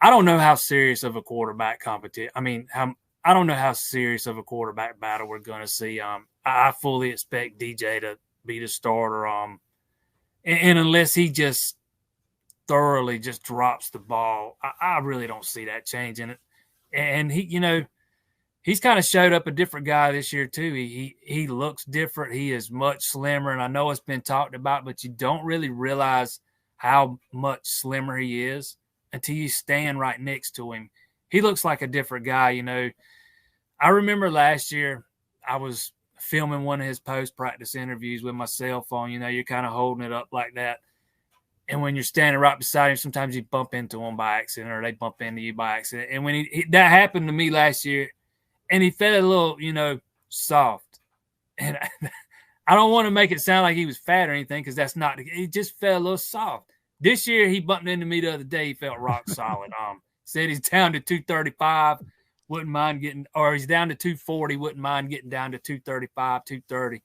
I don't know how serious of a quarterback competition. I don't know how serious of a quarterback battle we're going to see. I fully expect DJ to be the starter. And unless he just thoroughly just drops the ball, I really don't see that changing it. And he's kind of showed up a different guy this year too. He looks different. He is much slimmer, and I know it's been talked about, but you don't really realize how much slimmer he is until you stand right next to him. He looks like a different guy. I remember last year I was filming one of his post-practice interviews with my cell phone. You're kind of holding it up like that. And when you're standing right beside him, sometimes you bump into him by accident or they bump into you by accident. And when that happened to me last year, and he felt a little, soft. And I don't want to make it sound like he was fat or anything because that's not – he just felt a little soft. This year he bumped into me the other day. He felt rock solid. Said he's down to 235. Wouldn't mind getting – or he's down to 240. Wouldn't mind getting down to 235, 230.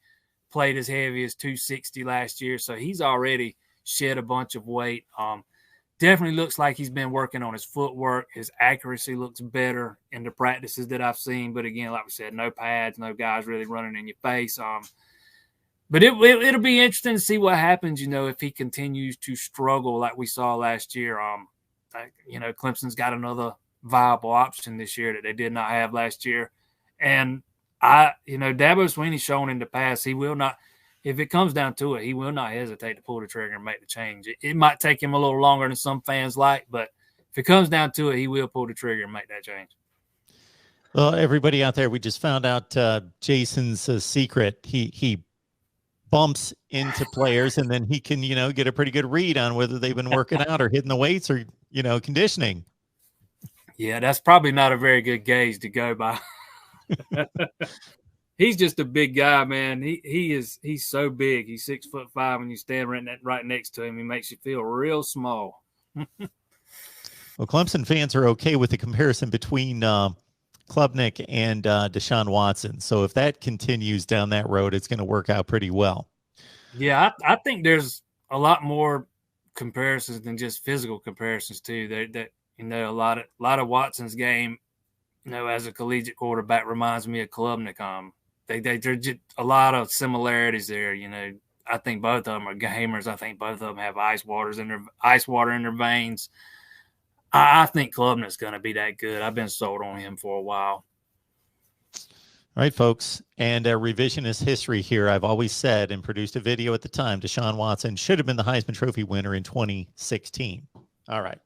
Played as heavy as 260 last year. So he's already shed a bunch of weight. Definitely looks like he's been working on his footwork. His accuracy looks better in the practices that I've seen. But, again, like we said, no pads, no guys really running in your face. But it'll be interesting to see what happens, if he continues to struggle like we saw last year. Clemson's got another viable option this year that they did not have last year. And Dabo Swinney's shown in the past he will not, if it comes down to it, he will not hesitate to pull the trigger and make the change. It might take him a little longer than some fans like, but if it comes down to it, he will pull the trigger and make that change. Well, everybody out there, we just found out Jason's secret. He bumps into players and then he can, get a pretty good read on whether they've been working out or hitting the weights or, conditioning. Yeah, that's probably not a very good gauge to go by. He's just a big guy, man. He's so big. He's 6'5", and you stand right next to him. He makes you feel real small. Well, Clemson fans are okay with the comparison between Klubnick and Deshaun Watson. So if that continues down that road, it's going to work out pretty well. Yeah, I think there's a lot more comparisons than just physical comparisons too. That a lot of Watson's game, as a collegiate quarterback reminds me of Klubnik. They're just a lot of similarities there. I think both of them are gamers. I think both of them have ice water in their veins. I think Klubnik's going to be that good. I've been sold on him for a while. All right, folks, and revisionist history here. I've always said and produced a video at the time, Deshaun Watson should have been the Heisman Trophy winner in 2016. All right.